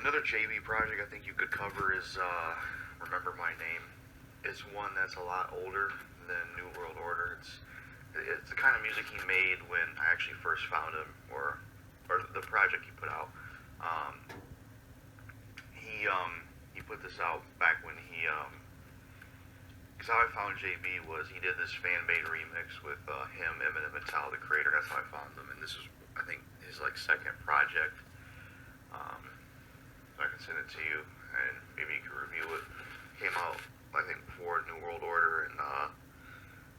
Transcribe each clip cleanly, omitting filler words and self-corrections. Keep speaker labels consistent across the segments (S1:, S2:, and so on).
S1: Another JB project I think you could cover is Remember My Name. It's one that's a lot older than New World Order. It's the kind of music he made when I actually first found him, or the project he put out. Um, he put this out back when because how I found JB was he did this fan made remix with him, Eminem, and Tyler the Creator. That's how I found him, and this was I think his like second project. Um, so I can send it to you, and maybe you can review it. Came out I think before New World Order, and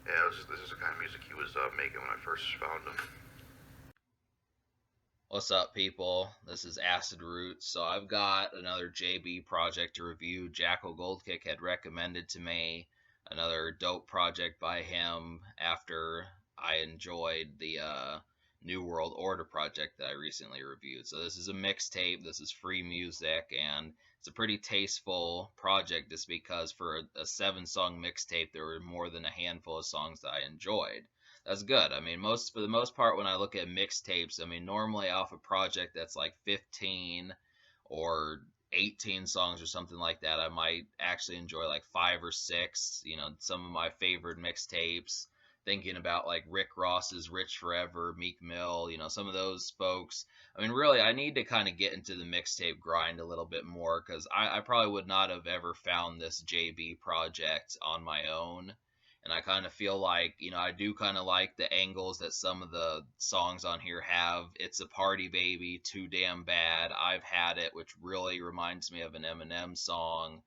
S1: yeah, this is the kind of music he was making when I first found him.
S2: What's up, people? This is Acid Roots. So I've got another JB project to review. Jackal Goldkick had recommended to me another dope project by him after I enjoyed the New World Order project that I recently reviewed. So this is a mixtape. This is free music, and it's a pretty tasteful project just because for a 7 song mixtape, there were more than a handful of songs that I enjoyed. That's good. I mean, most for the most part, when I look at mixtapes, I mean, normally off a project that's like 15 or 18 songs or something like that, I might actually enjoy like 5 or 6. Some of my favorite mixtapes. Thinking about like Rick Ross's Rich Forever, Meek Mill, some of those folks. I mean, really, I need to kind of get into the mixtape grind a little bit more because I probably would not have ever found this JB project on my own, and I kind of feel like, I do kind of like the angles that some of the songs on here have. It's a Party Baby, Too Damn Bad, I've Had It, which really reminds me of an Eminem song.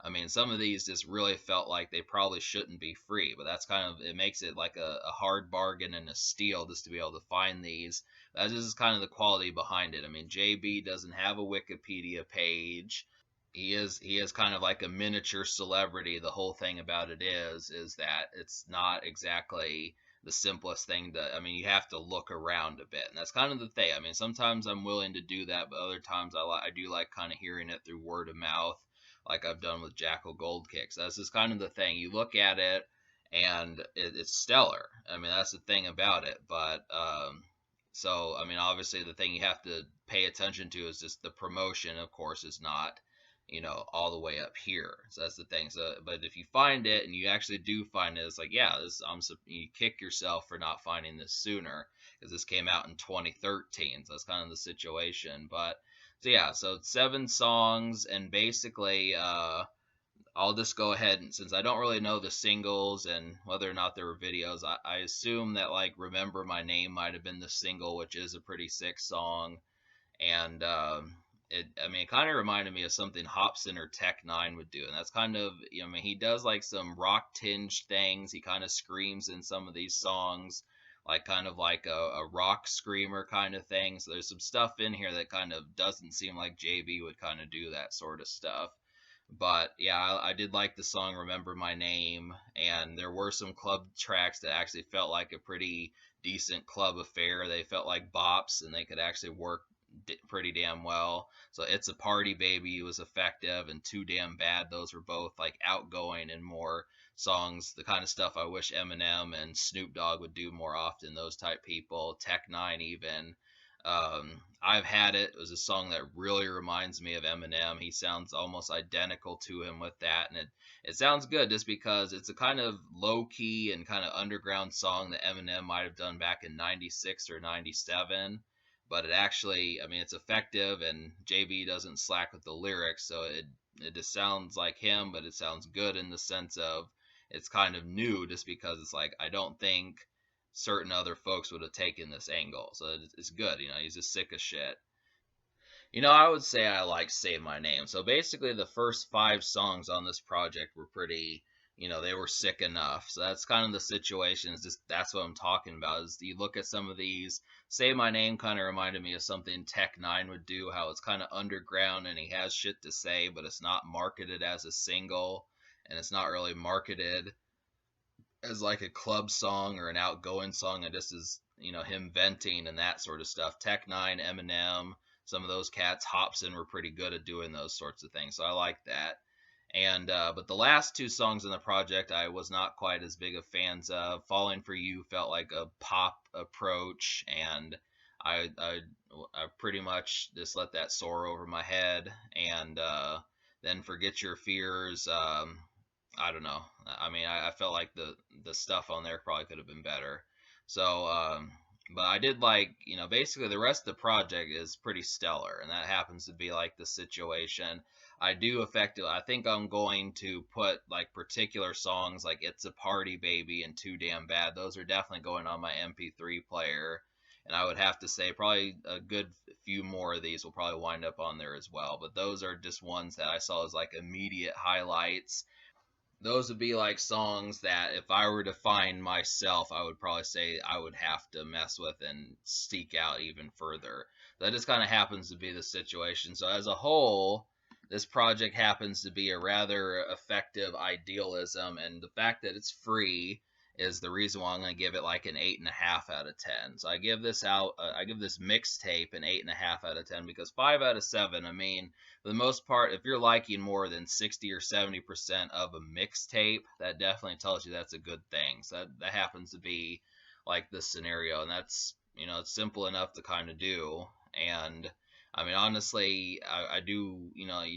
S2: I mean, some of these just really felt like they probably shouldn't be free, but that's kind of, it makes it like a hard bargain and a steal just to be able to find these. That is kind of the quality behind it. I mean, JB doesn't have a Wikipedia page. He is kind of like a miniature celebrity. The whole thing about it is that it's not exactly the simplest thing to, I mean, you have to look around a bit, and that's kind of the thing. I mean, sometimes I'm willing to do that, but other times I do like kind of hearing it through word of mouth, like I've done with Jackal Gold Kicks. That's just kind of the thing. You look at it and it's stellar. I mean, that's the thing about it. But so I mean, obviously the thing you have to pay attention to is just the promotion. Of course, is not, all the way up here. So that's the thing. So, but if you find it and you actually do find it, it's like, yeah, you kick yourself for not finding this sooner because this came out in 2013. So that's kind of the situation. But so yeah, so it's 7 songs, and basically, I'll just go ahead and, since I don't really know the singles and whether or not there were videos, I assume that like Remember My Name might have been the single, which is a pretty sick song. And I mean, it kind of reminded me of something Hobson or Tech N9ne would do, and that's kind of, I mean, he does like some rock tinged things. He kind of screams in some of these songs, like kind of like a rock screamer kind of thing. So there's some stuff in here that kind of doesn't seem like JB would kind of do that sort of stuff. But yeah, I did like the song Remember My Name, and there were some club tracks that actually felt like a pretty decent club affair. They felt like bops, and they could actually work pretty damn well. So It's a Party Baby was effective, and Too Damn Bad, those were both like outgoing and more songs, the kind of stuff I wish Eminem and Snoop Dogg would do more often, those type people. Tech N9ne even. I've Had It was a song that really reminds me of Eminem. He sounds almost identical to him with that, and it sounds good just because it's a kind of low key and kind of underground song that Eminem might have done back in '96 or '97. But it actually, I mean, it's effective, and JB doesn't slack with the lyrics, so it just sounds like him, but it sounds good in the sense of it's kind of new, just because it's like I don't think certain other folks would have taken this angle. So it's good. He's just sick of shit. I would say I like Say My Name. So basically, the first 5 songs on this project were pretty, they were sick enough. So that's kind of the situation. Is just that's what I'm talking about. Is you look at some of these. Say My Name kind of reminded me of something Tech N9ne would do. How it's kind of underground and he has shit to say, but it's not marketed as a single, and it's not really marketed as like a club song or an outgoing song. And just is, him venting and that sort of stuff. Tech N9ne, Eminem, some of those cats, Hobson, were pretty good at doing those sorts of things. So I like that. And but the last 2 songs in the project I was not quite as big of fans of. Falling for You felt like a pop approach, and I pretty much just let that soar over my head, and then Forget Your Fears. I don't know. I mean, I felt like the stuff on there probably could have been better. So, but I did like, basically the rest of the project is pretty stellar, and that happens to be like the situation. I do effectively. I think I'm going to put like particular songs like "It's a Party Baby" and "Too Damn Bad." Those are definitely going on my MP3 player, and I would have to say probably a good few more of these will probably wind up on there as well. But those are just ones that I saw as like immediate highlights. Those would be like songs that if I were to find myself, I would probably say I would have to mess with and seek out even further. That just kind of happens to be the situation. So as a whole, this project happens to be a rather effective idealism, and the fact that it's free is the reason why I'm going to give it like an 8.5 out of 10. So I give this mixtape an 8.5 out of 10 because 5 out of 7. I mean, for the most part, if you're liking more than 60 or 70% of a mixtape, that definitely tells you that's a good thing. So that happens to be like this scenario, and that's it's simple enough to kind of do. And I mean, honestly, I do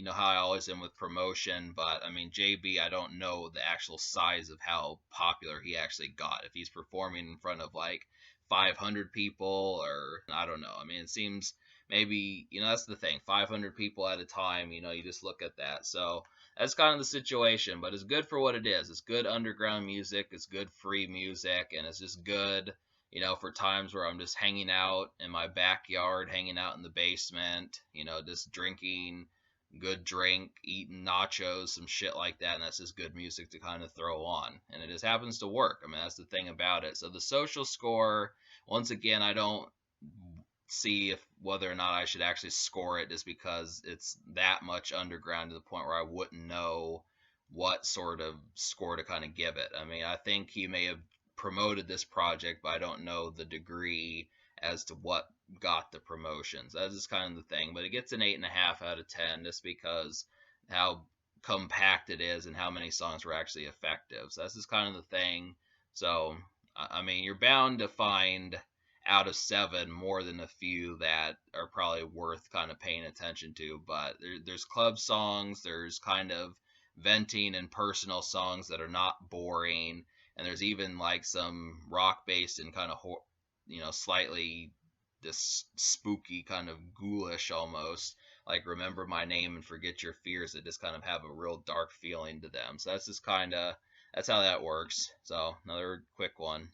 S2: how I always am with promotion, but I mean JB, I don't know the actual size of how popular he actually got. If he's performing in front of like 500 people, or I don't know. I mean, it seems maybe that's the thing, 500 people at a time, you just look at that. So that's kind of the situation, but it's good for what it is. It's good underground music, it's good free music, and it's just good for times where I'm just hanging out in my backyard, hanging out in the basement, just drinking good drink, eating nachos, some shit like that, and that's just good music to kind of throw on, and it just happens to work. I mean, that's the thing about it. So the social score, once again, I don't see if whether or not I should actually score it, just because it's that much underground to the point where I wouldn't know what sort of score to kind of give it. I mean, I think he may have promoted this project, but I don't know the degree as to what got the promotions. That's just kind of the thing. But it gets an 8.5 out of 10 just because how compact it is and how many songs were actually effective. So that's just kind of the thing. So I mean, you're bound to find out of 7 more than a few that are probably worth kind of paying attention to. But there's club songs, there's kind of venting and personal songs that are not boring, and there's even like some rock based and kind of slightly this spooky kind of ghoulish almost, like Remember My Name and Forget Your Fears, that just kind of have a real dark feeling to them. So that's just kind of that's how that works. So another quick one.